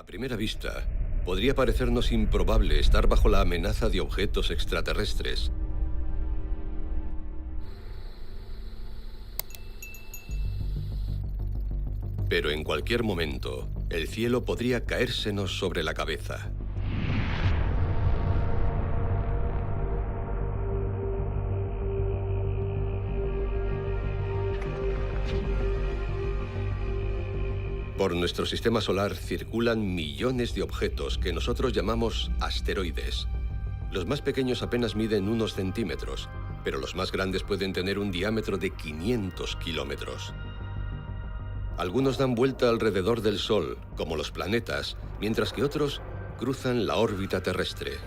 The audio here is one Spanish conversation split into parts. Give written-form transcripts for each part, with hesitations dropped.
A primera vista, podría parecernos improbable estar bajo la amenaza de objetos extraterrestres. Pero en cualquier momento, el cielo podría caérsenos sobre la cabeza. Por nuestro sistema solar circulan millones de objetos que nosotros llamamos asteroides. Los más pequeños apenas miden unos centímetros, pero los más grandes pueden tener un diámetro de 500 kilómetros. Algunos dan vuelta alrededor del Sol, como los planetas, mientras que otros cruzan la órbita terrestre.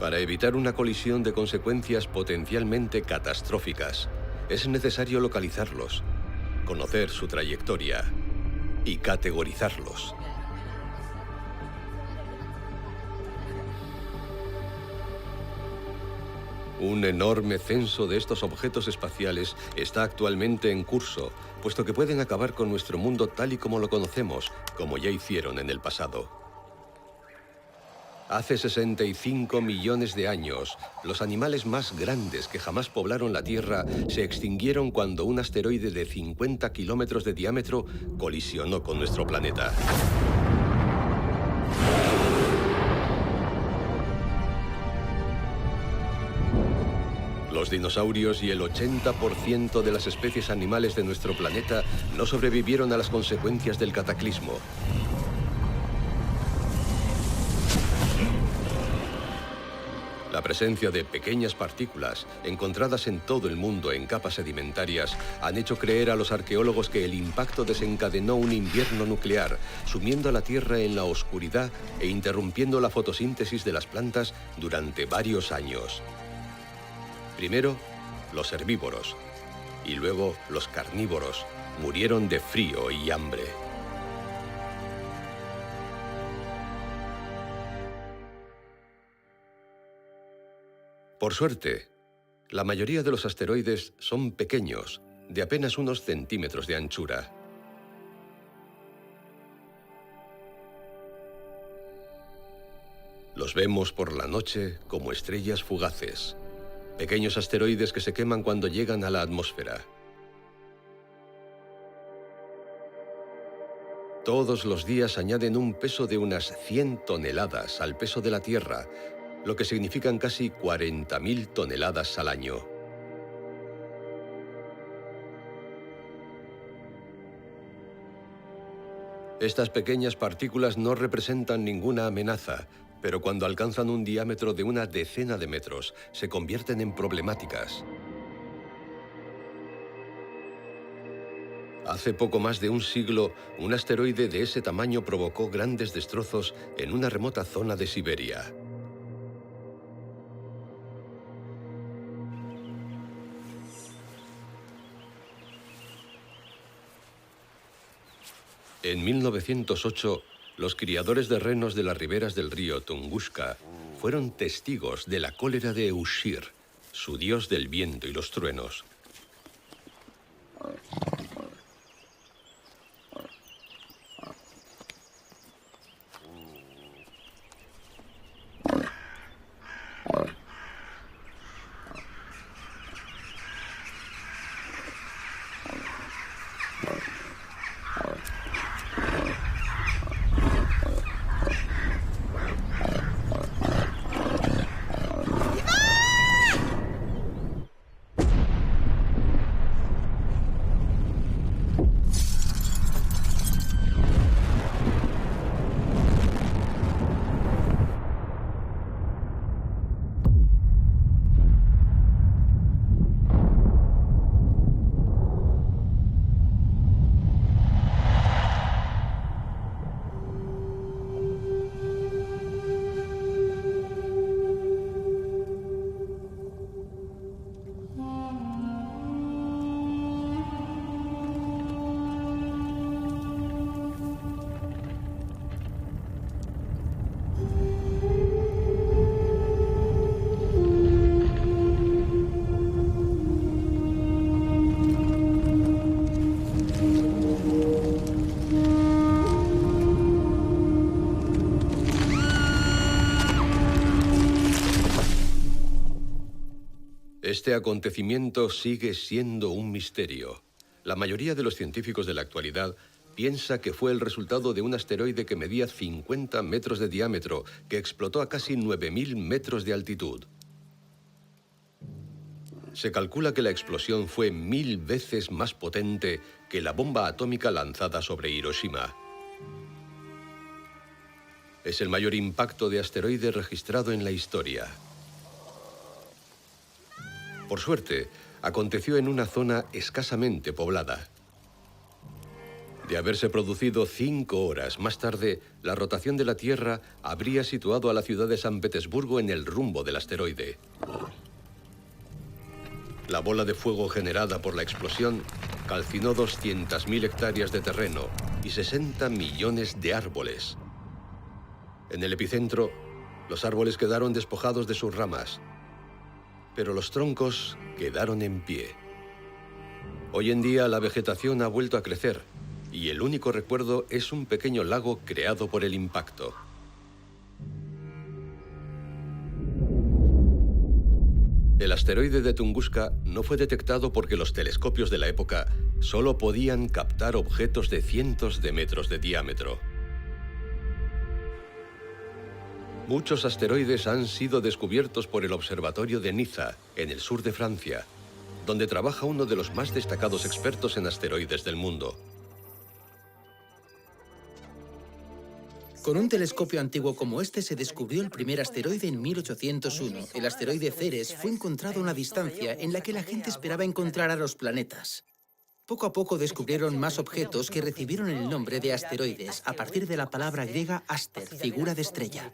Para evitar una colisión de consecuencias potencialmente catastróficas, es necesario localizarlos, conocer su trayectoria y categorizarlos. Un enorme censo de estos objetos espaciales está actualmente en curso, puesto que pueden acabar con nuestro mundo tal y como lo conocemos, como ya hicieron en el pasado. Hace 65 millones de años, los animales más grandes que jamás poblaron la Tierra se extinguieron cuando un asteroide de 50 kilómetros de diámetro colisionó con nuestro planeta. Los dinosaurios y el 80% de las especies animales de nuestro planeta no sobrevivieron a las consecuencias del cataclismo. La presencia de pequeñas partículas, encontradas en todo el mundo en capas sedimentarias, han hecho creer a los arqueólogos que el impacto desencadenó un invierno nuclear, sumiendo a la Tierra en la oscuridad e interrumpiendo la fotosíntesis de las plantas durante varios años. Primero, los herbívoros, y luego los carnívoros, murieron de frío y hambre. Por suerte, la mayoría de los asteroides son pequeños, de apenas unos centímetros de anchura. Los vemos por la noche como estrellas fugaces, pequeños asteroides que se queman cuando llegan a la atmósfera. Todos los días añaden un peso de unas 100 toneladas al peso de la Tierra, lo que significan casi 40.000 toneladas al año. Estas pequeñas partículas no representan ninguna amenaza, pero cuando alcanzan un diámetro de una decena de metros, se convierten en problemáticas. Hace poco más de un siglo, un asteroide de ese tamaño provocó grandes destrozos en una remota zona de Siberia. En 1908, los criadores de renos de las riberas del río Tunguska fueron testigos de la cólera de Ushir, su dios del viento y los truenos. Este acontecimiento sigue siendo un misterio. La mayoría de los científicos de la actualidad piensa que fue el resultado de un asteroide que medía 50 metros de diámetro, que explotó a casi 9.000 metros de altitud. Se calcula que la explosión fue 1000 veces más potente que la bomba atómica lanzada sobre Hiroshima. Es el mayor impacto de asteroide registrado en la historia. Por suerte, aconteció en una zona escasamente poblada. De haberse producido 5 horas más tarde, la rotación de la Tierra habría situado a la ciudad de San Petersburgo en el rumbo del asteroide. La bola de fuego generada por la explosión calcinó 200.000 hectáreas de terreno y 60 millones de árboles. En el epicentro, los árboles quedaron despojados de sus ramas, pero los troncos quedaron en pie. Hoy en día la vegetación ha vuelto a crecer y el único recuerdo es un pequeño lago creado por el impacto. El asteroide de Tunguska no fue detectado porque los telescopios de la época solo podían captar objetos de cientos de metros de diámetro. Muchos asteroides han sido descubiertos por el Observatorio de Niza, en el sur de Francia, donde trabaja uno de los más destacados expertos en asteroides del mundo. Con un telescopio antiguo como este se descubrió el primer asteroide en 1801. El asteroide Ceres fue encontrado a una distancia en la que la gente esperaba encontrar a los planetas. Poco a poco descubrieron más objetos que recibieron el nombre de asteroides, a partir de la palabra griega aster, figura de estrella.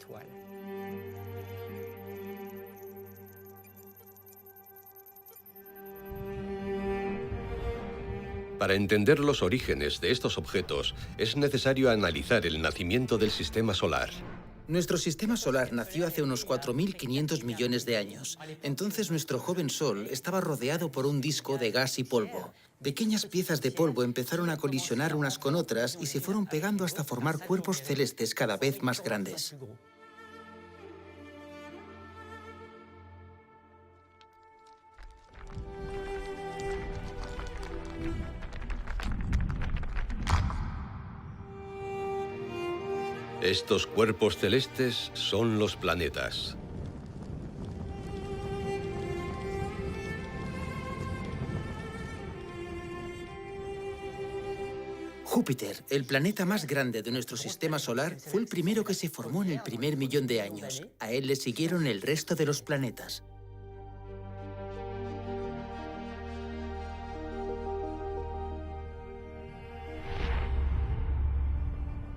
Para entender los orígenes de estos objetos, es necesario analizar el nacimiento del sistema solar. Nuestro sistema solar nació hace unos 4.500 millones de años. Entonces nuestro joven Sol estaba rodeado por un disco de gas y polvo. Pequeñas piezas de polvo empezaron a colisionar unas con otras y se fueron pegando hasta formar cuerpos celestes cada vez más grandes. Estos cuerpos celestes son los planetas. Júpiter, el planeta más grande de nuestro sistema solar, fue el primero que se formó en el primer millón de años. A él le siguieron el resto de los planetas.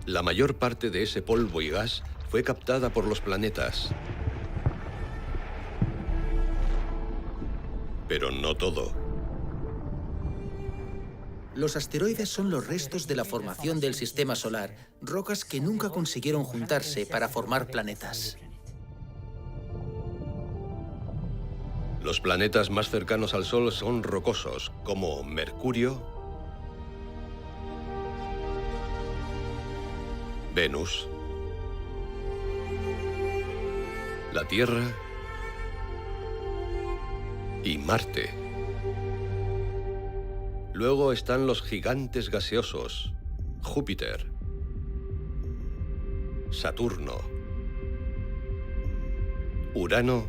La mayor parte de ese polvo y gas fue captada por los planetas. Pero no todo. Los asteroides son los restos de la formación del sistema solar, rocas que nunca consiguieron juntarse para formar planetas. Los planetas más cercanos al Sol son rocosos, como Mercurio, Venus, la Tierra y Marte. Luego están los gigantes gaseosos, Júpiter, Saturno, Urano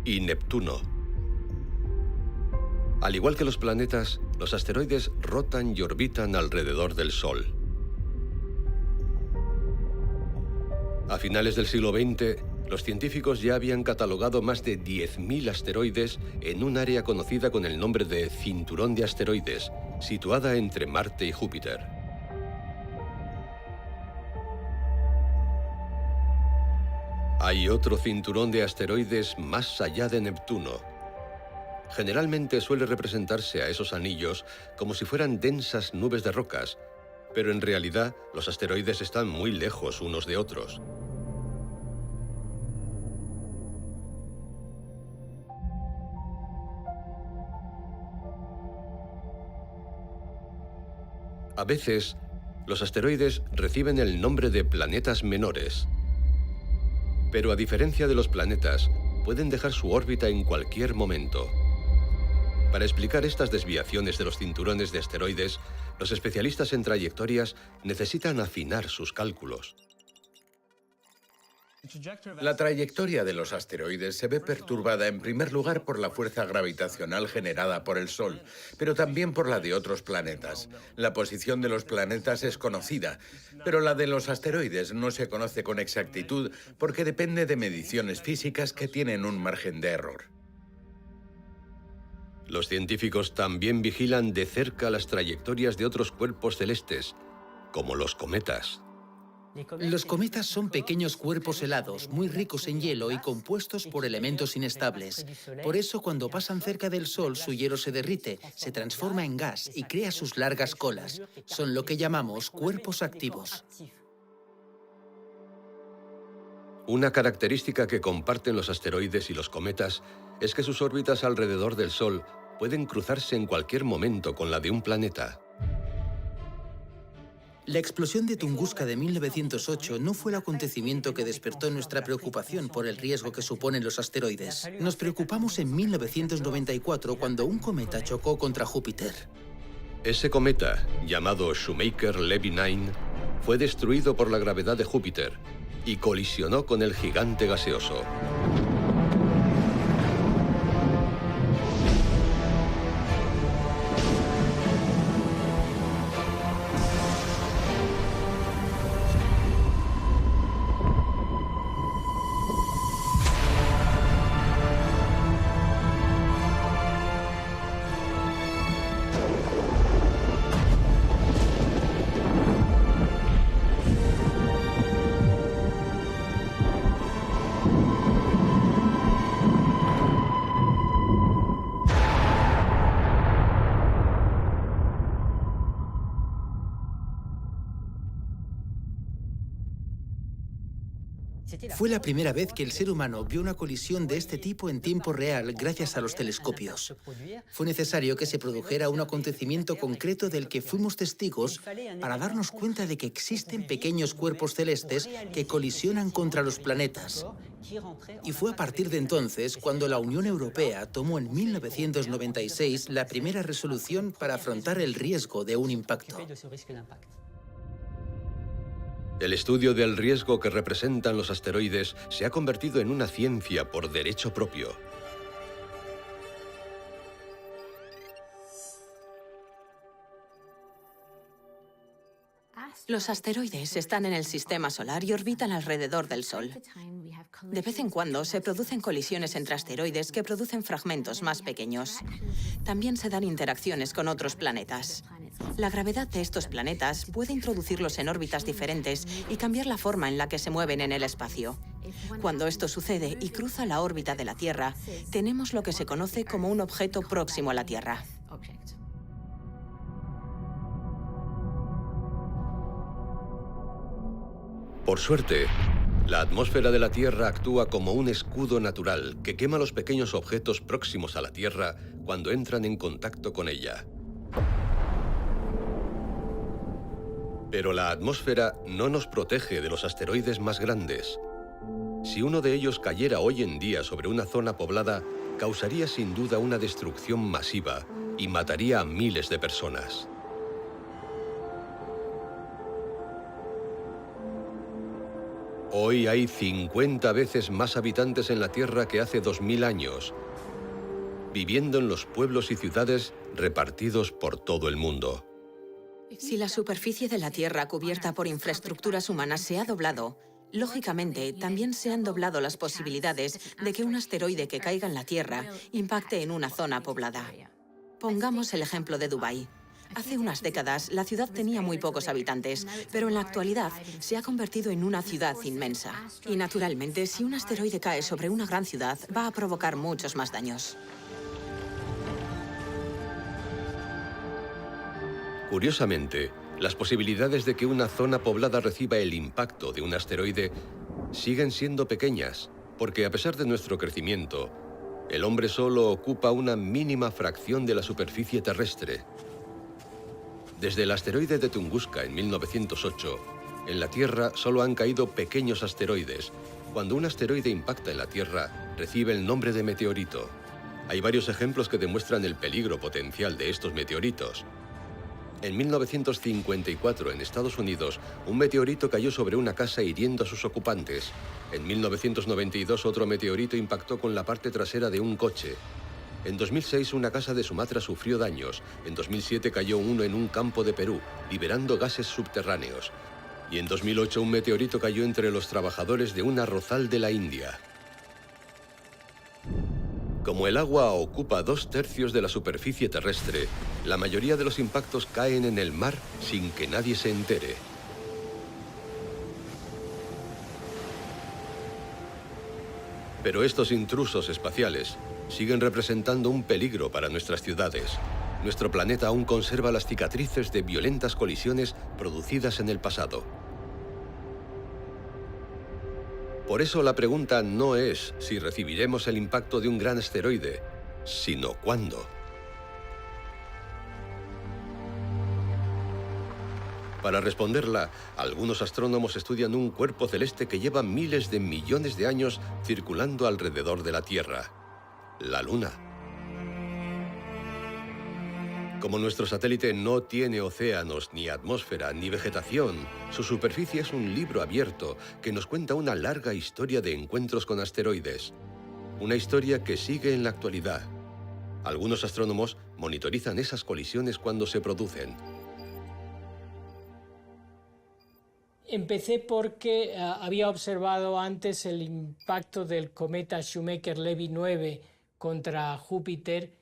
y Neptuno. Al igual que los planetas, los asteroides rotan y orbitan alrededor del Sol. A finales del siglo XX, los científicos ya habían catalogado más de 10.000 asteroides en un área conocida con el nombre de Cinturón de Asteroides, situada entre Marte y Júpiter. Hay otro cinturón de asteroides más allá de Neptuno. Generalmente suele representarse a esos anillos como si fueran densas nubes de rocas, pero en realidad los asteroides están muy lejos unos de otros. A veces, los asteroides reciben el nombre de planetas menores. Pero a diferencia de los planetas, pueden dejar su órbita en cualquier momento. Para explicar estas desviaciones de los cinturones de asteroides, los especialistas en trayectorias necesitan afinar sus cálculos. La trayectoria de los asteroides se ve perturbada en primer lugar por la fuerza gravitacional generada por el Sol, pero también por la de otros planetas. La posición de los planetas es conocida, pero la de los asteroides no se conoce con exactitud porque depende de mediciones físicas que tienen un margen de error. Los científicos también vigilan de cerca las trayectorias de otros cuerpos celestes, como los cometas. Los cometas son pequeños cuerpos helados, muy ricos en hielo y compuestos por elementos inestables. Por eso, cuando pasan cerca del Sol, su hielo se derrite, se transforma en gas y crea sus largas colas. Son lo que llamamos cuerpos activos. Una característica que comparten los asteroides y los cometas es que sus órbitas alrededor del Sol pueden cruzarse en cualquier momento con la de un planeta. La explosión de Tunguska de 1908 no fue el acontecimiento que despertó nuestra preocupación por el riesgo que suponen los asteroides. Nos preocupamos en 1994 cuando un cometa chocó contra Júpiter. Ese cometa, llamado Shoemaker-Levy 9, fue destruido por la gravedad de Júpiter y colisionó con el gigante gaseoso. Fue la primera vez que el ser humano vio una colisión de este tipo en tiempo real gracias a los telescopios. Fue necesario que se produjera un acontecimiento concreto del que fuimos testigos para darnos cuenta de que existen pequeños cuerpos celestes que colisionan contra los planetas. Y fue a partir de entonces cuando la Unión Europea tomó en 1996 la primera resolución para afrontar el riesgo de un impacto. El estudio del riesgo que representan los asteroides se ha convertido en una ciencia por derecho propio. Los asteroides están en el sistema solar y orbitan alrededor del Sol. De vez en cuando se producen colisiones entre asteroides que producen fragmentos más pequeños. También se dan interacciones con otros planetas. La gravedad de estos planetas puede introducirlos en órbitas diferentes y cambiar la forma en la que se mueven en el espacio. Cuando esto sucede y cruza la órbita de la Tierra, tenemos lo que se conoce como un objeto próximo a la Tierra. Por suerte, la atmósfera de la Tierra actúa como un escudo natural que quema los pequeños objetos próximos a la Tierra cuando entran en contacto con ella. Pero la atmósfera no nos protege de los asteroides más grandes. Si uno de ellos cayera hoy en día sobre una zona poblada, causaría sin duda una destrucción masiva y mataría a miles de personas. Hoy hay 50 veces más habitantes en la Tierra que hace 2000 años, viviendo en los pueblos y ciudades repartidos por todo el mundo. Si la superficie de la Tierra cubierta por infraestructuras humanas se ha doblado, lógicamente también se han doblado las posibilidades de que un asteroide que caiga en la Tierra impacte en una zona poblada. Pongamos el ejemplo de Dubái. Hace unas décadas, la ciudad tenía muy pocos habitantes, pero en la actualidad se ha convertido en una ciudad inmensa. Y naturalmente, si un asteroide cae sobre una gran ciudad, va a provocar muchos más daños. Curiosamente, las posibilidades de que una zona poblada reciba el impacto de un asteroide siguen siendo pequeñas, porque a pesar de nuestro crecimiento, el hombre solo ocupa una mínima fracción de la superficie terrestre. Desde el asteroide de Tunguska en 1908, en la Tierra solo han caído pequeños asteroides. Cuando un asteroide impacta en la Tierra, recibe el nombre de meteorito. Hay varios ejemplos que demuestran el peligro potencial de estos meteoritos. En 1954, en Estados Unidos, un meteorito cayó sobre una casa hiriendo a sus ocupantes. En 1992, otro meteorito impactó con la parte trasera de un coche. En 2006, una casa de Sumatra sufrió daños. En 2007 cayó uno en un campo de Perú, liberando gases subterráneos. Y en 2008, un meteorito cayó entre los trabajadores de un arrozal de la India. Como el agua ocupa 2/3 de la superficie terrestre, la mayoría de los impactos caen en el mar sin que nadie se entere. Pero estos intrusos espaciales siguen representando un peligro para nuestras ciudades. Nuestro planeta aún conserva las cicatrices de violentas colisiones producidas en el pasado. Por eso la pregunta no es si recibiremos el impacto de un gran asteroide, sino cuándo. Para responderla, algunos astrónomos estudian un cuerpo celeste que lleva miles de millones de años circulando alrededor de la Tierra: la Luna. Como nuestro satélite no tiene océanos, ni atmósfera, ni vegetación, su superficie es un libro abierto que nos cuenta una larga historia de encuentros con asteroides. Una historia que sigue en la actualidad. Algunos astrónomos monitorizan esas colisiones cuando se producen. Empecé porque había observado antes el impacto del cometa Shoemaker-Levy 9 contra Júpiter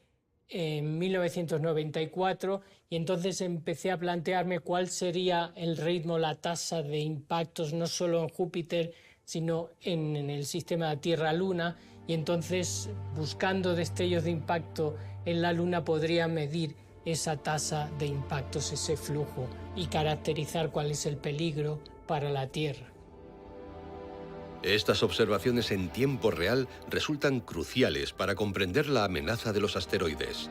en 1994, y entonces empecé a plantearme cuál sería el ritmo, la tasa de impactos, no solo en Júpiter, sino en el sistema Tierra-Luna, y entonces, buscando destellos de impacto en la Luna, podría medir esa tasa de impactos, ese flujo, y caracterizar cuál es el peligro para la Tierra. Estas observaciones en tiempo real resultan cruciales para comprender la amenaza de los asteroides.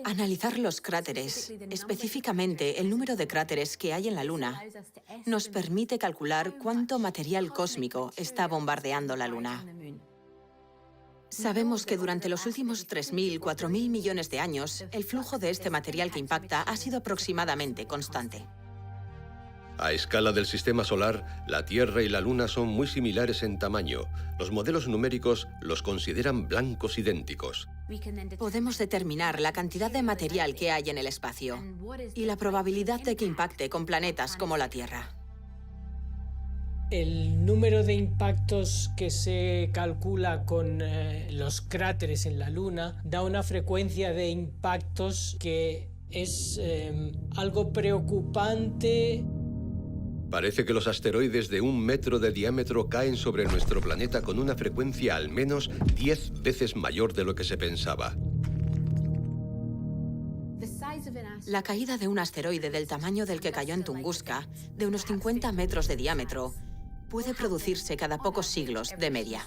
Analizar los cráteres, específicamente el número de cráteres que hay en la Luna, nos permite calcular cuánto material cósmico está bombardeando la Luna. Sabemos que durante los últimos 3.000, 4.000 millones de años, el flujo de este material que impacta ha sido aproximadamente constante. A escala del sistema solar, la Tierra y la Luna son muy similares en tamaño. Los modelos numéricos los consideran blancos idénticos. Podemos determinar la cantidad de material que hay en el espacio y la probabilidad de que impacte con planetas como la Tierra. El número de impactos que se calcula con los cráteres en la Luna da una frecuencia de impactos que es algo preocupante. Parece que los asteroides de 1 metro de diámetro caen sobre nuestro planeta con una frecuencia al menos 10 veces mayor de lo que se pensaba. La caída de un asteroide del tamaño del que cayó en Tunguska, de unos 50 metros de diámetro, puede producirse cada pocos siglos de media.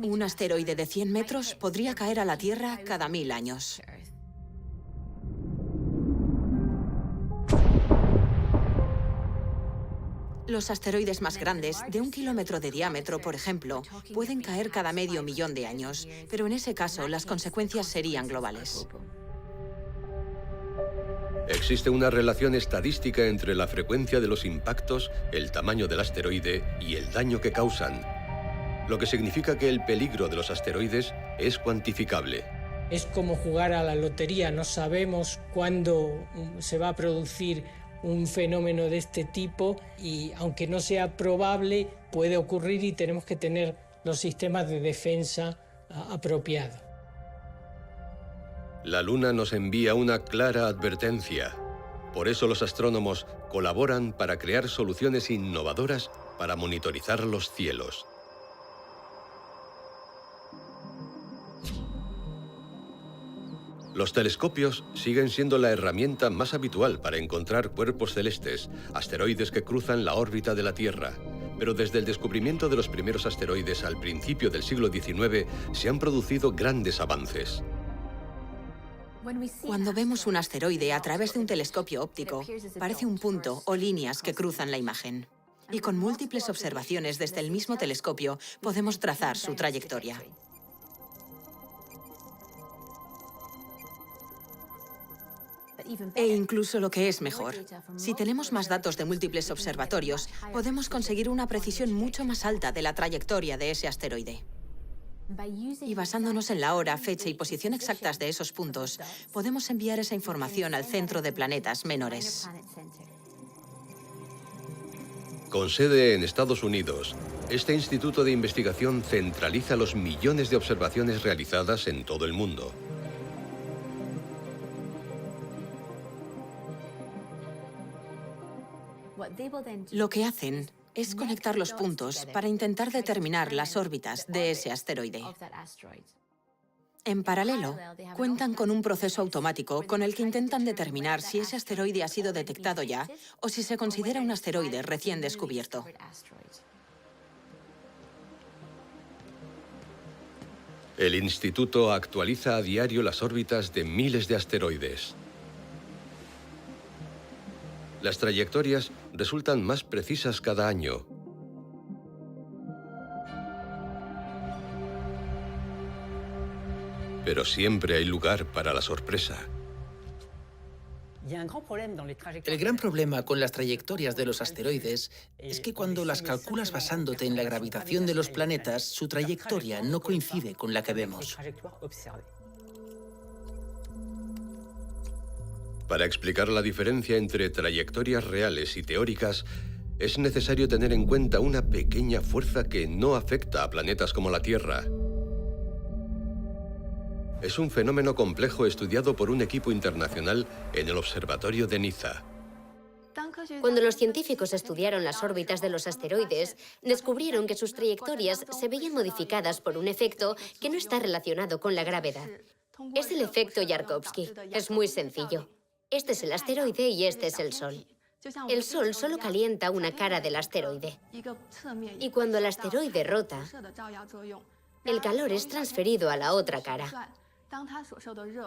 Un asteroide de 100 metros podría caer a la Tierra cada 1000 años. Los asteroides más grandes, de 1 kilómetro de diámetro, por ejemplo, pueden caer cada medio millón de años, pero en ese caso las consecuencias serían globales. Existe una relación estadística entre la frecuencia de los impactos, el tamaño del asteroide y el daño que causan, lo que significa que el peligro de los asteroides es cuantificable. Es como jugar a la lotería, no sabemos cuándo se va a producir un fenómeno de este tipo y, aunque no sea probable, puede ocurrir y tenemos que tener los sistemas de defensa apropiados. La Luna nos envía una clara advertencia. Por eso los astrónomos colaboran para crear soluciones innovadoras para monitorizar los cielos. Los telescopios siguen siendo la herramienta más habitual para encontrar cuerpos celestes, asteroides que cruzan la órbita de la Tierra. Pero desde el descubrimiento de los primeros asteroides al principio del siglo XIX se han producido grandes avances. Cuando vemos un asteroide a través de un telescopio óptico, parece un punto o líneas que cruzan la imagen. Y con múltiples observaciones desde el mismo telescopio podemos trazar su trayectoria. E incluso lo que es mejor, si tenemos más datos de múltiples observatorios, podemos conseguir una precisión mucho más alta de la trayectoria de ese asteroide. Y basándonos en la hora, fecha y posición exactas de esos puntos, podemos enviar esa información al centro de planetas menores. Con sede en Estados Unidos, este instituto de investigación centraliza los millones de observaciones realizadas en todo el mundo. Lo que hacen es conectar los puntos para intentar determinar las órbitas de ese asteroide. En paralelo, cuentan con un proceso automático con el que intentan determinar si ese asteroide ha sido detectado ya o si se considera un asteroide recién descubierto. El instituto actualiza a diario las órbitas de miles de asteroides. Las trayectorias resultan más precisas cada año. Pero siempre hay lugar para la sorpresa. El gran problema con las trayectorias de los asteroides es que cuando las calculas basándote en la gravitación de los planetas, su trayectoria no coincide con la que vemos. Para explicar la diferencia entre trayectorias reales y teóricas, es necesario tener en cuenta una pequeña fuerza que no afecta a planetas como la Tierra. Es un fenómeno complejo estudiado por un equipo internacional en el Observatorio de Niza. Cuando los científicos estudiaron las órbitas de los asteroides, descubrieron que sus trayectorias se veían modificadas por un efecto que no está relacionado con la gravedad. Es el efecto Yarkovsky. Es muy sencillo. Este es el asteroide y este es el Sol. El Sol solo calienta una cara del asteroide. Y cuando el asteroide rota, el calor es transferido a la otra cara.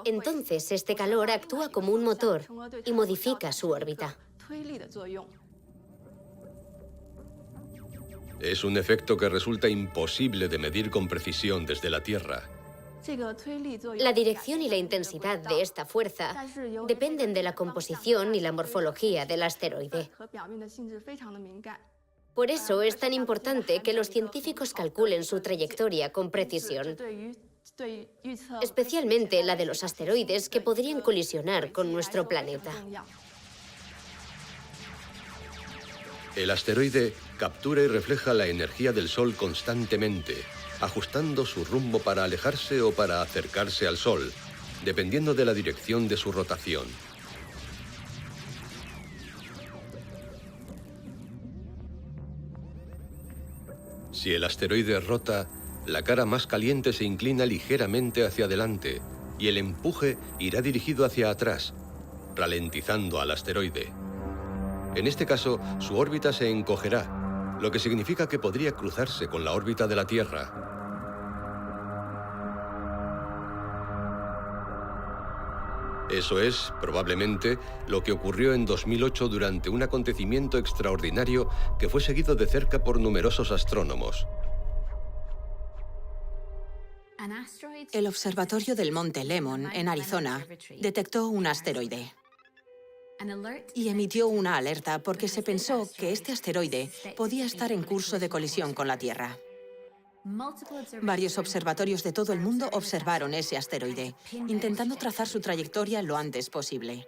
Entonces, este calor actúa como un motor y modifica su órbita. Es un efecto que resulta imposible de medir con precisión desde la Tierra. La dirección y la intensidad de esta fuerza dependen de la composición y la morfología del asteroide. Por eso es tan importante que los científicos calculen su trayectoria con precisión, especialmente la de los asteroides que podrían colisionar con nuestro planeta. El asteroide captura y refleja la energía del Sol constantemente, ajustando su rumbo para alejarse o para acercarse al Sol, dependiendo de la dirección de su rotación. Si el asteroide rota, la cara más caliente se inclina ligeramente hacia adelante y el empuje irá dirigido hacia atrás, ralentizando al asteroide. En este caso, su órbita se encogerá, lo que significa que podría cruzarse con la órbita de la Tierra. Eso es, probablemente, lo que ocurrió en 2008 durante un acontecimiento extraordinario que fue seguido de cerca por numerosos astrónomos. El observatorio del Monte Lemmon, en Arizona, detectó un asteroide y emitió una alerta porque se pensó que este asteroide podía estar en curso de colisión con la Tierra. Varios observatorios de todo el mundo observaron ese asteroide, intentando trazar su trayectoria lo antes posible.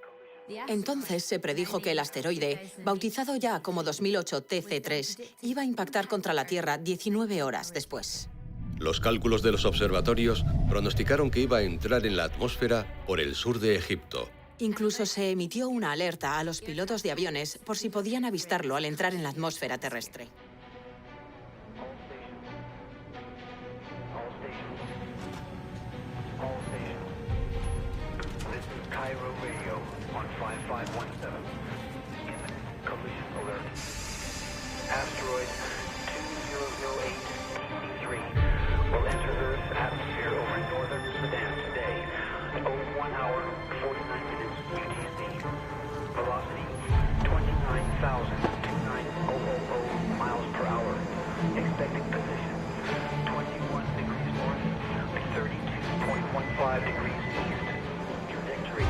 Entonces se predijo que el asteroide, bautizado ya como 2008 TC3, iba a impactar contra la Tierra 19 horas después. Los cálculos de los observatorios pronosticaron que iba a entrar en la atmósfera por el sur de Egipto. Incluso se emitió una alerta a los pilotos de aviones por si podían avistarlo al entrar en la atmósfera terrestre. Asteroid 2008 TC3 will enter Earth's atmosphere over northern Sudan today at 01 hour 49 minutes UTC. Velocity 29,000 miles per hour. Expected position 21 degrees north, 32.15 degrees east. Trajectory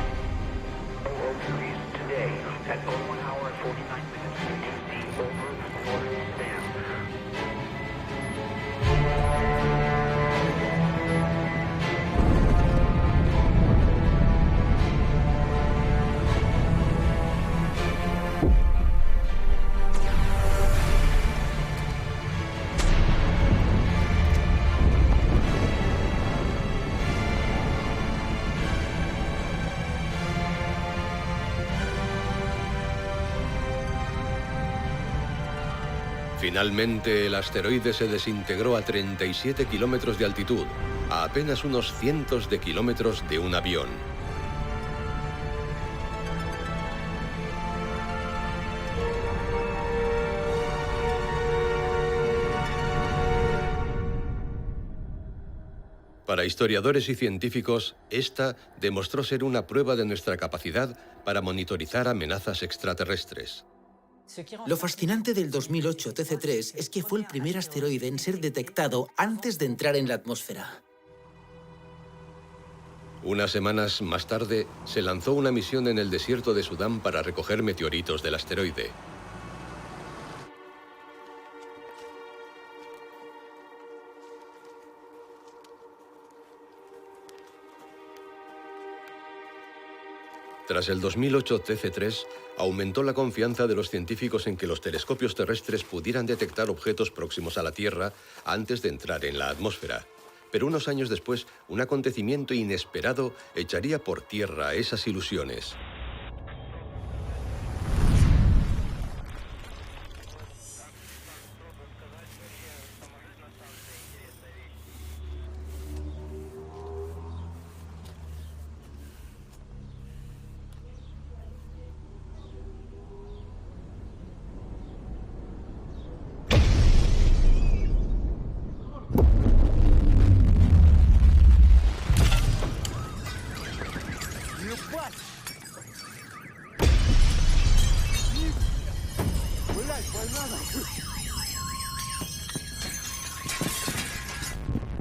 00 degrees today at 01 hour and 49 minutes UTC over northern Sudan. Finalmente, el asteroide se desintegró a 37 kilómetros de altitud, a apenas unos cientos de kilómetros de un avión. Para historiadores y científicos, esta demostró ser una prueba de nuestra capacidad para monitorizar amenazas extraterrestres. Lo fascinante del 2008 TC3 es que fue el primer asteroide en ser detectado antes de entrar en la atmósfera. Unas semanas más tarde, se lanzó una misión en el desierto de Sudán para recoger meteoritos del asteroide. Tras el 2008 TC3, aumentó la confianza de los científicos en que los telescopios terrestres pudieran detectar objetos próximos a la Tierra antes de entrar en la atmósfera. Pero unos años después, un acontecimiento inesperado echaría por tierra esas ilusiones.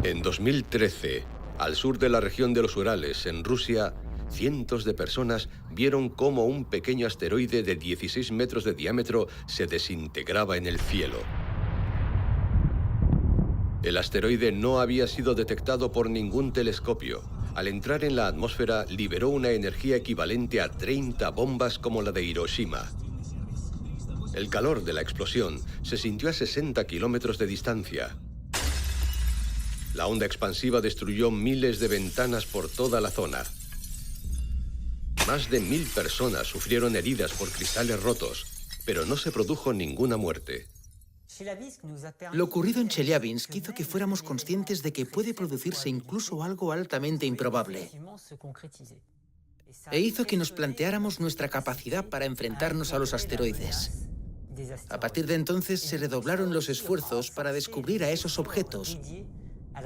En 2013, al sur de la región de los Urales, en Rusia, cientos de personas vieron cómo un pequeño asteroide de 16 metros de diámetro se desintegraba en el cielo. El asteroide no había sido detectado por ningún telescopio. Al entrar en la atmósfera, liberó una energía equivalente a 30 bombas como la de Hiroshima. El calor de la explosión se sintió a 60 kilómetros de distancia. La onda expansiva destruyó miles de ventanas por toda la zona. Más de 1000 personas sufrieron heridas por cristales rotos, pero no se produjo ninguna muerte. Lo ocurrido en Chelyabinsk hizo que fuéramos conscientes de que puede producirse incluso algo altamente improbable. E hizo que nos planteáramos nuestra capacidad para enfrentarnos a los asteroides. A partir de entonces se redoblaron los esfuerzos para descubrir a esos objetos,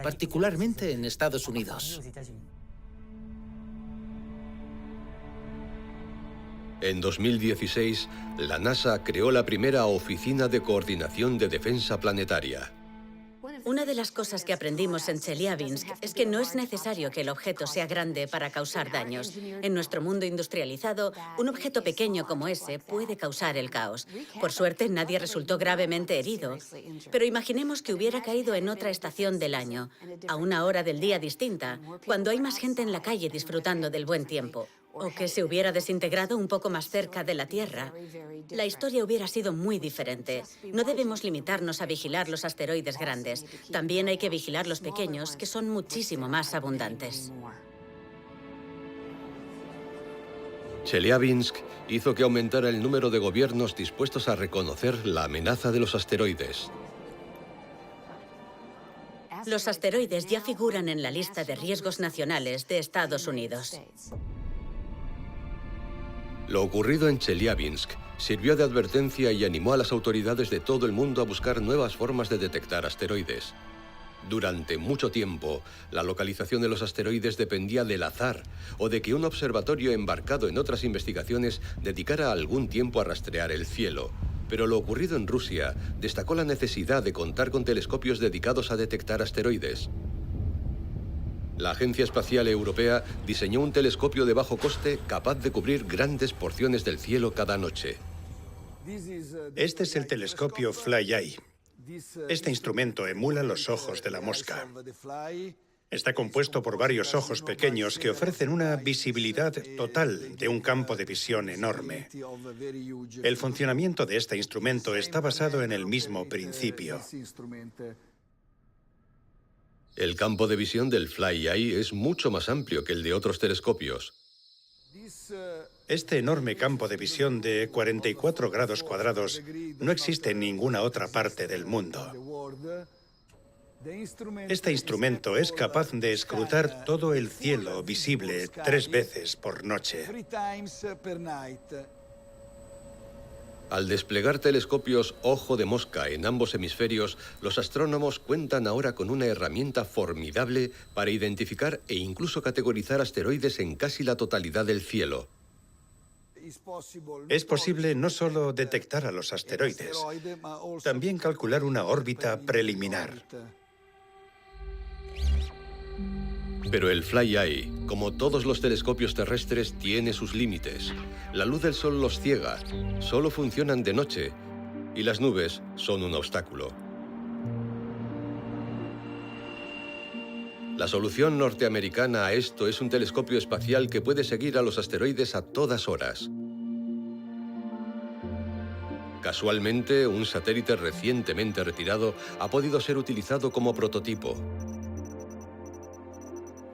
particularmente en Estados Unidos. En 2016, la NASA creó la primera Oficina de Coordinación de Defensa Planetaria. Una de las cosas que aprendimos en Chelyabinsk es que no es necesario que el objeto sea grande para causar daños. En nuestro mundo industrializado, un objeto pequeño como ese puede causar el caos. Por suerte, nadie resultó gravemente herido. Pero imaginemos que hubiera caído en otra estación del año, a una hora del día distinta, cuando hay más gente en la calle disfrutando del buen tiempo. O que se hubiera desintegrado un poco más cerca de la Tierra. La historia hubiera sido muy diferente. No debemos limitarnos a vigilar los asteroides grandes. También hay que vigilar los pequeños, que son muchísimo más abundantes. Chelyabinsk hizo que aumentara el número de gobiernos dispuestos a reconocer la amenaza de los asteroides. Los asteroides ya figuran en la lista de riesgos nacionales de Estados Unidos. Lo ocurrido en Chelyabinsk sirvió de advertencia y animó a las autoridades de todo el mundo a buscar nuevas formas de detectar asteroides. Durante mucho tiempo, la localización de los asteroides dependía del azar o de que un observatorio embarcado en otras investigaciones dedicara algún tiempo a rastrear el cielo. Pero lo ocurrido en Rusia destacó la necesidad de contar con telescopios dedicados a detectar asteroides. La Agencia Espacial Europea diseñó un telescopio de bajo coste capaz de cubrir grandes porciones del cielo cada noche. Este es el telescopio FlyEye. Este instrumento emula los ojos de la mosca. Está compuesto por varios ojos pequeños que ofrecen una visibilidad total de un campo de visión enorme. El funcionamiento de este instrumento está basado en el mismo principio. El campo de visión del FlyEye es mucho más amplio que el de otros telescopios. Este enorme campo de visión de 44 grados cuadrados no existe en ninguna otra parte del mundo. Este instrumento es capaz de escrutar todo el cielo visible 3 veces por noche. Al desplegar telescopios ojo de mosca en ambos hemisferios, los astrónomos cuentan ahora con una herramienta formidable para identificar e incluso categorizar asteroides en casi la totalidad del cielo. Es posible no solo detectar a los asteroides, también calcular una órbita preliminar. Pero el FlyEye, como todos los telescopios terrestres, tiene sus límites. La luz del sol los ciega, solo funcionan de noche, y las nubes son un obstáculo. La solución norteamericana a esto es un telescopio espacial que puede seguir a los asteroides a todas horas. Casualmente, un satélite recientemente retirado ha podido ser utilizado como prototipo.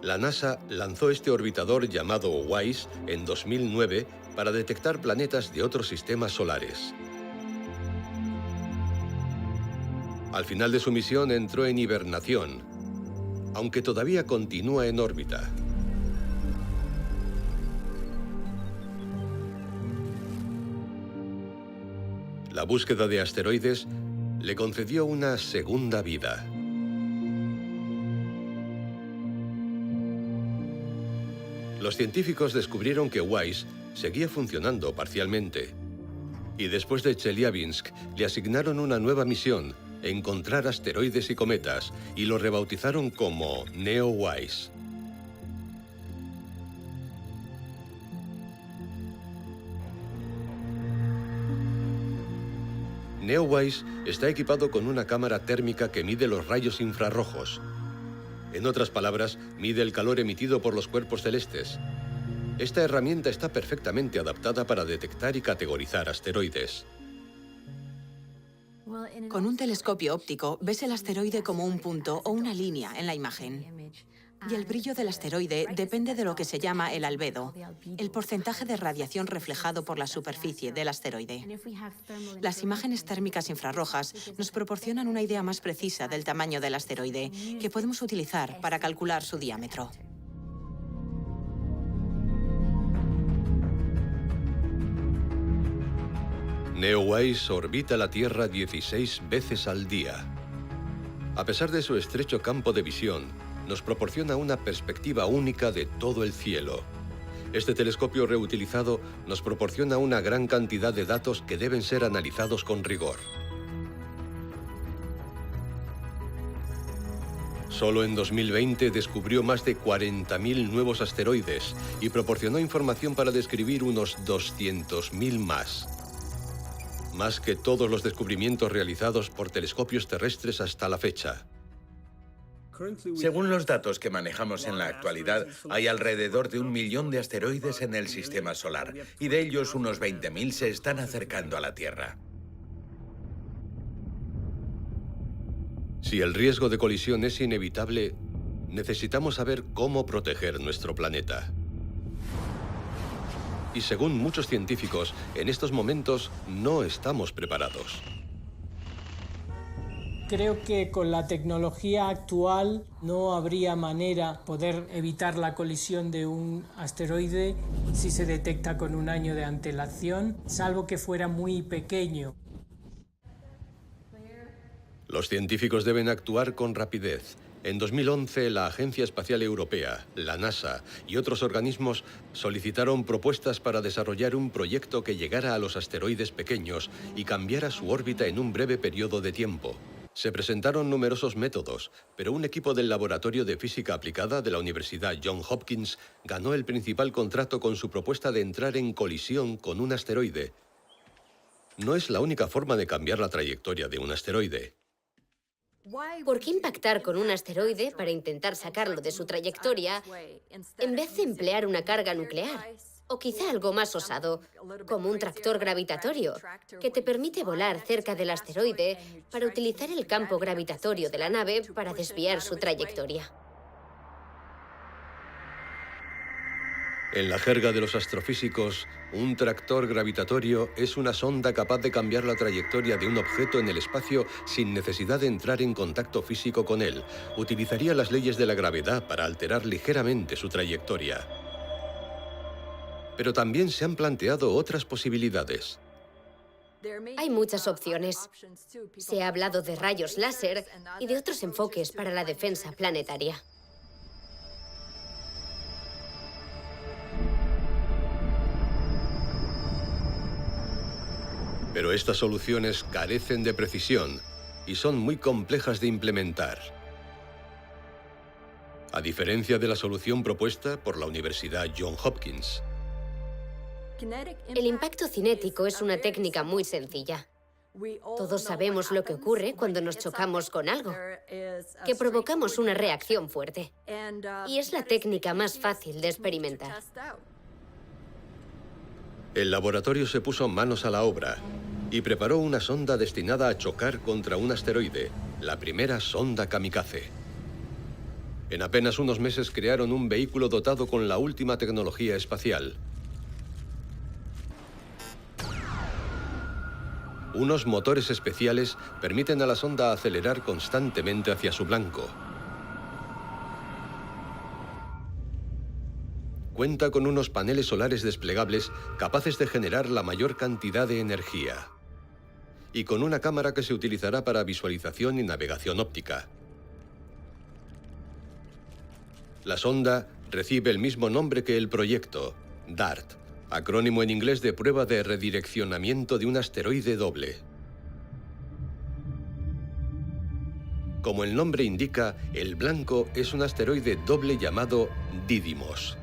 La NASA lanzó este orbitador llamado WISE en 2009 para detectar planetas de otros sistemas solares. Al final de su misión entró en hibernación, aunque todavía continúa en órbita. La búsqueda de asteroides le concedió una segunda vida. Los científicos descubrieron que WISE seguía funcionando parcialmente. Y después de Chelyabinsk, le asignaron una nueva misión: encontrar asteroides y cometas, y lo rebautizaron como NEO-WISE. NEO-WISE está equipado con una cámara térmica que mide los rayos infrarrojos. En otras palabras, mide el calor emitido por los cuerpos celestes. Esta herramienta está perfectamente adaptada para detectar y categorizar asteroides. Con un telescopio óptico ves el asteroide como un punto o una línea en la imagen. Y el brillo del asteroide depende de lo que se llama el albedo, el porcentaje de radiación reflejado por la superficie del asteroide. Las imágenes térmicas infrarrojas nos proporcionan una idea más precisa del tamaño del asteroide, que podemos utilizar para calcular su diámetro. NEO-WISE orbita la Tierra 16 veces al día. A pesar de su estrecho campo de visión, nos proporciona una perspectiva única de todo el cielo. Este telescopio reutilizado nos proporciona una gran cantidad de datos que deben ser analizados con rigor. Solo en 2020 descubrió más de 40.000 nuevos asteroides y proporcionó información para describir unos 200.000 más. Más que todos los descubrimientos realizados por telescopios terrestres hasta la fecha. Según los datos que manejamos en la actualidad, hay alrededor de 1 millón de asteroides en el sistema solar, y de ellos unos 20.000 se están acercando a la Tierra. Si el riesgo de colisión es inevitable, necesitamos saber cómo proteger nuestro planeta. Y según muchos científicos, en estos momentos no estamos preparados. Creo que con la tecnología actual no habría manera de poder evitar la colisión de un asteroide si se detecta con un año de antelación, salvo que fuera muy pequeño. Los científicos deben actuar con rapidez. En 2011, la Agencia Espacial Europea, la NASA y otros organismos solicitaron propuestas para desarrollar un proyecto que llegara a los asteroides pequeños y cambiara su órbita en un breve periodo de tiempo. Se presentaron numerosos métodos, pero un equipo del Laboratorio de Física Aplicada de la Universidad Johns Hopkins ganó el principal contrato con su propuesta de entrar en colisión con un asteroide. No es la única forma de cambiar la trayectoria de un asteroide. ¿Por qué impactar con un asteroide para intentar sacarlo de su trayectoria en vez de emplear una carga nuclear? O quizá algo más osado, como un tractor gravitatorio, que te permite volar cerca del asteroide para utilizar el campo gravitatorio de la nave para desviar su trayectoria. En la jerga de los astrofísicos, un tractor gravitatorio es una sonda capaz de cambiar la trayectoria de un objeto en el espacio sin necesidad de entrar en contacto físico con él. Utilizaría las leyes de la gravedad para alterar ligeramente su trayectoria. Pero también se han planteado otras posibilidades. Hay muchas opciones. Se ha hablado de rayos láser y de otros enfoques para la defensa planetaria. Pero estas soluciones carecen de precisión y son muy complejas de implementar. A diferencia de la solución propuesta por la Universidad Johns Hopkins. El impacto cinético es una técnica muy sencilla. Todos sabemos lo que ocurre cuando nos chocamos con algo, que provocamos una reacción fuerte. Y es la técnica más fácil de experimentar. El laboratorio se puso manos a la obra y preparó una sonda destinada a chocar contra un asteroide, la primera sonda kamikaze. En apenas unos meses crearon un vehículo dotado con la última tecnología espacial. Unos motores especiales permiten a la sonda acelerar constantemente hacia su blanco. Cuenta con unos paneles solares desplegables capaces de generar la mayor cantidad de energía. Y con una cámara que se utilizará para visualización y navegación óptica. La sonda recibe el mismo nombre que el proyecto, DART, acrónimo en inglés de prueba de redireccionamiento de un asteroide doble. Como el nombre indica, el blanco es un asteroide doble llamado Didymos.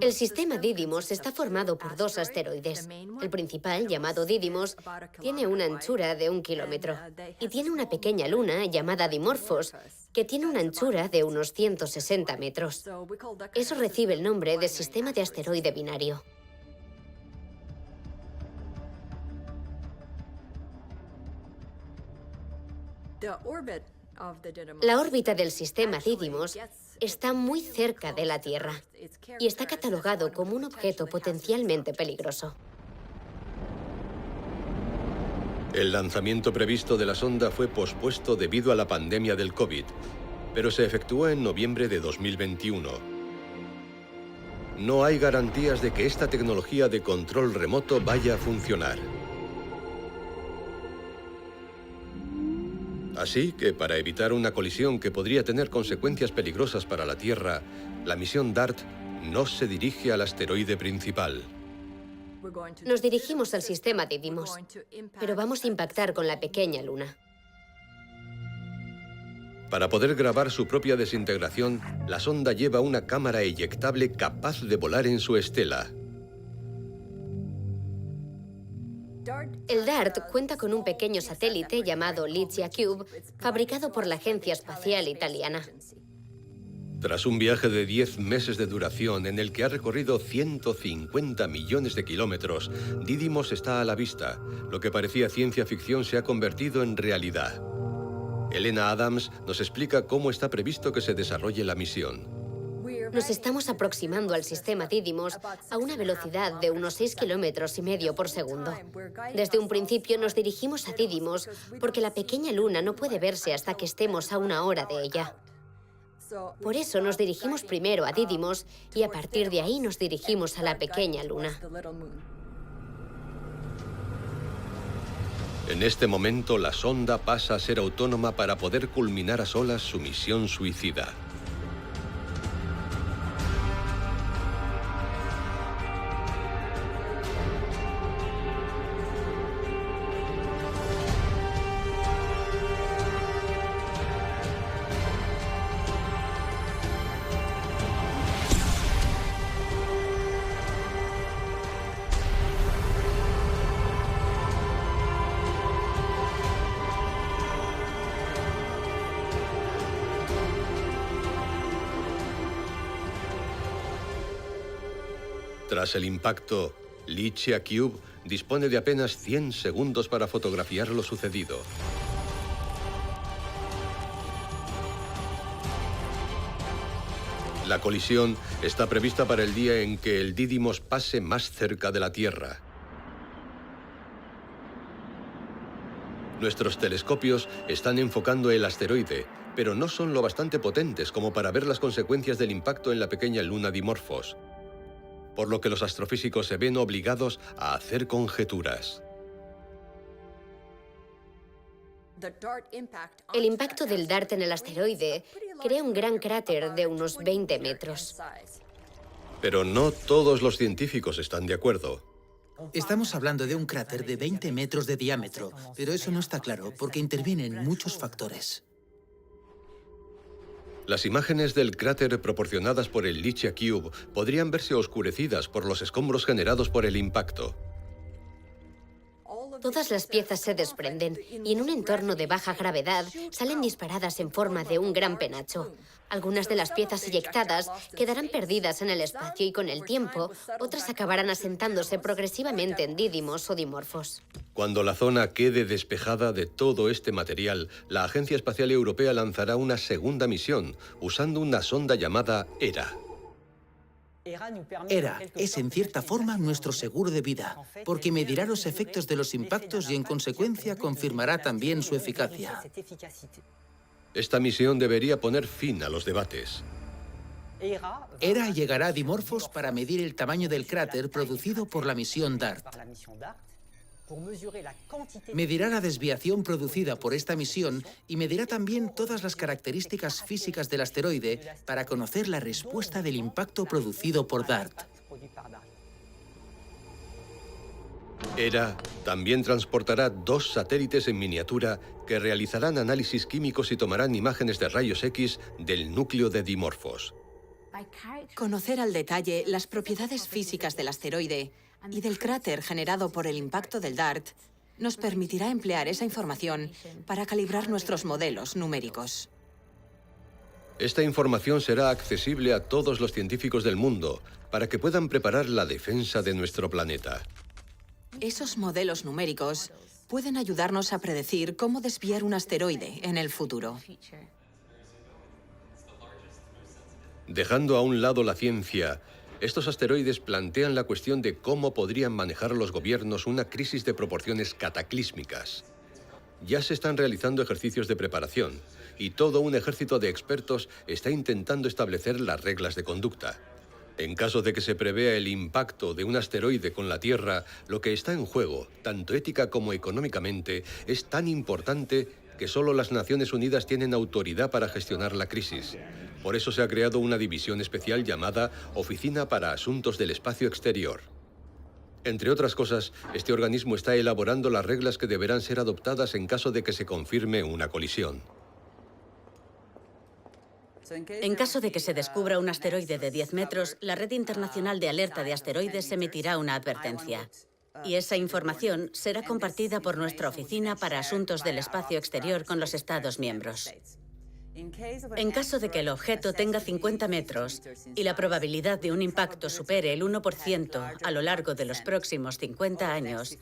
El sistema Didymos está formado por dos asteroides. El principal, llamado Didymos, tiene una anchura de 1 kilómetro y tiene una pequeña luna llamada Dimorphos, que tiene una anchura de unos 160 metros. Eso recibe el nombre de sistema de asteroide binario. La órbita del sistema Didymos está muy cerca de la Tierra y está catalogado como un objeto potencialmente peligroso. El lanzamiento previsto de la sonda fue pospuesto debido a la pandemia del COVID, pero se efectuó en noviembre de 2021. No hay garantías de que esta tecnología de control remoto vaya a funcionar. Así que, para evitar una colisión que podría tener consecuencias peligrosas para la Tierra, la misión DART no se dirige al asteroide principal. Nos dirigimos al sistema Didymos, pero vamos a impactar con la pequeña luna. Para poder grabar su propia desintegración, la sonda lleva una cámara eyectable capaz de volar en su estela. El DART cuenta con un pequeño satélite llamado Licia Cube, fabricado por la Agencia Espacial Italiana. Tras un viaje de 10 meses de duración en el que ha recorrido 150 millones de kilómetros, Didymos está a la vista. Lo que parecía ciencia ficción se ha convertido en realidad. Elena Adams nos explica cómo está previsto que se desarrolle la misión. Nos estamos aproximando al sistema Didymos a una velocidad de unos 6,5 kilómetros por segundo. Desde un principio nos dirigimos a Didymos porque la pequeña luna no puede verse hasta que estemos a 1 hora de ella. Por eso nos dirigimos primero a Didymos y a partir de ahí nos dirigimos a la pequeña luna. En este momento, la sonda pasa a ser autónoma para poder culminar a solas su misión suicida. Tras el impacto, Lichia Cube dispone de apenas 100 segundos para fotografiar lo sucedido. La colisión está prevista para el día en que el Didymos pase más cerca de la Tierra. Nuestros telescopios están enfocando el asteroide, pero no son lo bastante potentes como para ver las consecuencias del impacto en la pequeña luna Dimorphos, por lo que los astrofísicos se ven obligados a hacer conjeturas. El impacto del DART en el asteroide crea un gran cráter de unos 20 metros. Pero no todos los científicos están de acuerdo. Estamos hablando de un cráter de 20 metros de diámetro, pero eso no está claro porque intervienen muchos factores. Las imágenes del cráter proporcionadas por el Lichia Cube podrían verse oscurecidas por los escombros generados por el impacto. Todas las piezas se desprenden y en un entorno de baja gravedad salen disparadas en forma de un gran penacho. Algunas de las piezas eyectadas quedarán perdidas en el espacio y con el tiempo, otras acabarán asentándose progresivamente en Didymos o Dimorphos. Cuando la zona quede despejada de todo este material, la Agencia Espacial Europea lanzará una segunda misión, usando una sonda llamada ERA. ERA es en cierta forma nuestro seguro de vida, porque medirá los efectos de los impactos y en consecuencia confirmará también su eficacia. Esta misión debería poner fin a los debates. ERA llegará a Dimorphos para medir el tamaño del cráter producido por la misión DART. Medirá la desviación producida por esta misión y medirá también todas las características físicas del asteroide para conocer la respuesta del impacto producido por DART. ERA también transportará 2 satélites en miniatura que realizarán análisis químicos y tomarán imágenes de rayos X del núcleo de Dimorphos. Conocer al detalle las propiedades físicas del asteroide y del cráter generado por el impacto del DART nos permitirá emplear esa información para calibrar nuestros modelos numéricos. Esta información será accesible a todos los científicos del mundo para que puedan preparar la defensa de nuestro planeta. Esos modelos numéricos pueden ayudarnos a predecir cómo desviar un asteroide en el futuro. Dejando a un lado la ciencia, estos asteroides plantean la cuestión de cómo podrían manejar los gobiernos una crisis de proporciones cataclísmicas. Ya se están realizando ejercicios de preparación y todo un ejército de expertos está intentando establecer las reglas de conducta. En caso de que se prevea el impacto de un asteroide con la Tierra, lo que está en juego, tanto ética como económicamente, es tan importante que solo las Naciones Unidas tienen autoridad para gestionar la crisis. Por eso se ha creado una división especial llamada Oficina para Asuntos del Espacio Exterior. Entre otras cosas, este organismo está elaborando las reglas que deberán ser adoptadas en caso de que se confirme una colisión. En caso de que se descubra un asteroide de 10 metros, la Red Internacional de Alerta de Asteroides emitirá una advertencia. Y esa información será compartida por nuestra Oficina para Asuntos del Espacio Exterior con los Estados miembros. En caso de que el objeto tenga 50 metros y la probabilidad de un impacto supere el 1% a lo largo de los próximos 50 años,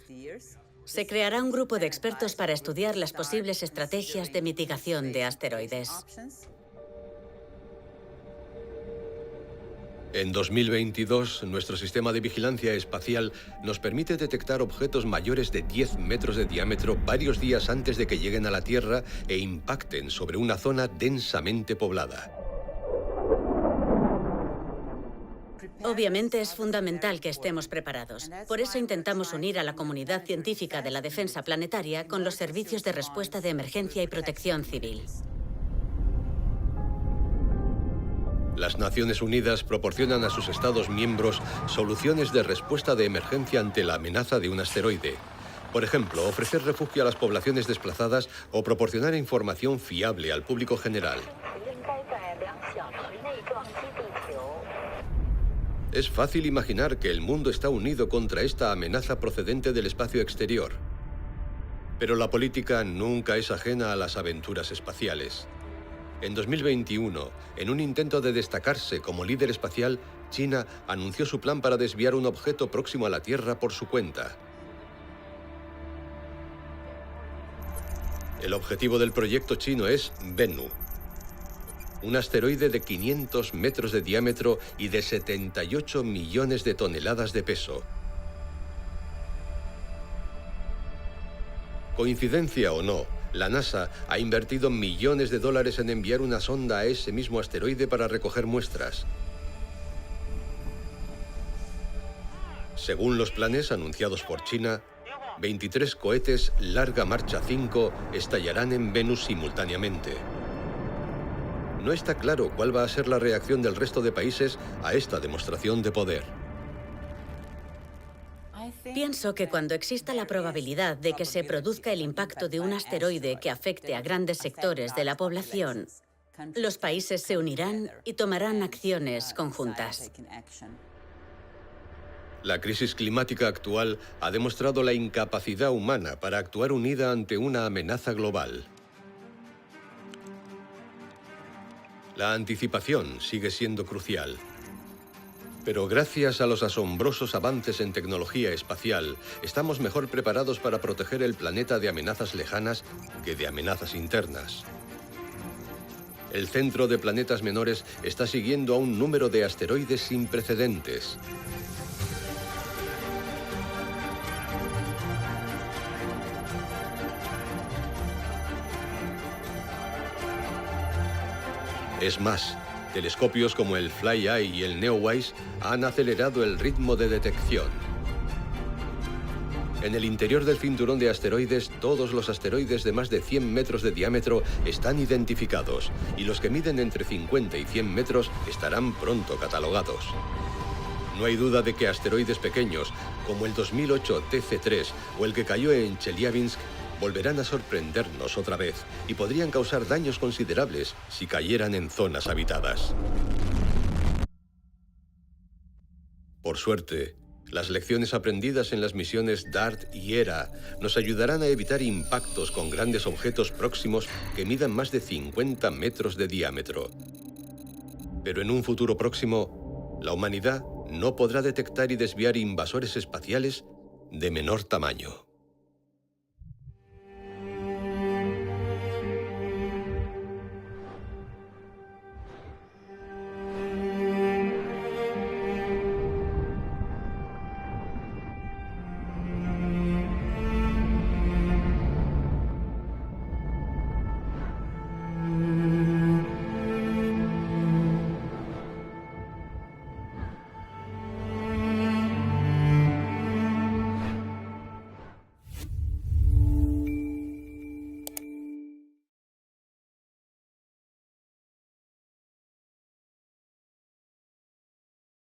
se creará un grupo de expertos para estudiar las posibles estrategias de mitigación de asteroides. En 2022, nuestro sistema de vigilancia espacial nos permite detectar objetos mayores de 10 metros de diámetro varios días antes de que lleguen a la Tierra e impacten sobre una zona densamente poblada. Obviamente es fundamental que estemos preparados. Por eso intentamos unir a la comunidad científica de la defensa planetaria con los servicios de respuesta de emergencia y protección civil. Las Naciones Unidas proporcionan a sus Estados miembros soluciones de respuesta de emergencia ante la amenaza de un asteroide. Por ejemplo, ofrecer refugio a las poblaciones desplazadas o proporcionar información fiable al público general. Es fácil imaginar que el mundo está unido contra esta amenaza procedente del espacio exterior. Pero la política nunca es ajena a las aventuras espaciales. En 2021, en un intento de destacarse como líder espacial, China anunció su plan para desviar un objeto próximo a la Tierra por su cuenta. El objetivo del proyecto chino es Bennu, un asteroide de 500 metros de diámetro y de 78 millones de toneladas de peso. Coincidencia o no, la NASA ha invertido millones de dólares en enviar una sonda a ese mismo asteroide para recoger muestras. Según los planes anunciados por China, 23 cohetes Larga Marcha 5 estallarán en Venus simultáneamente. No está claro cuál va a ser la reacción del resto de países a esta demostración de poder. Pienso que cuando exista la probabilidad de que se produzca el impacto de un asteroide que afecte a grandes sectores de la población, los países se unirán y tomarán acciones conjuntas. La crisis climática actual ha demostrado la incapacidad humana para actuar unida ante una amenaza global. La anticipación sigue siendo crucial. Pero gracias a los asombrosos avances en tecnología espacial, estamos mejor preparados para proteger el planeta de amenazas lejanas que de amenazas internas. El Centro de Planetas Menores está siguiendo a un número de asteroides sin precedentes. Es más, telescopios como el FlyEye y el NEOWISE han acelerado el ritmo de detección. En el interior del cinturón de asteroides, todos los asteroides de más de 100 metros de diámetro están identificados, y los que miden entre 50 y 100 metros estarán pronto catalogados. No hay duda de que asteroides pequeños, como el 2008 TC3 o el que cayó en Chelyabinsk, volverán a sorprendernos otra vez y podrían causar daños considerables si cayeran en zonas habitadas. Por suerte, las lecciones aprendidas en las misiones DART y HERA nos ayudarán a evitar impactos con grandes objetos próximos que midan más de 50 metros de diámetro. Pero en un futuro próximo, la humanidad no podrá detectar y desviar invasores espaciales de menor tamaño.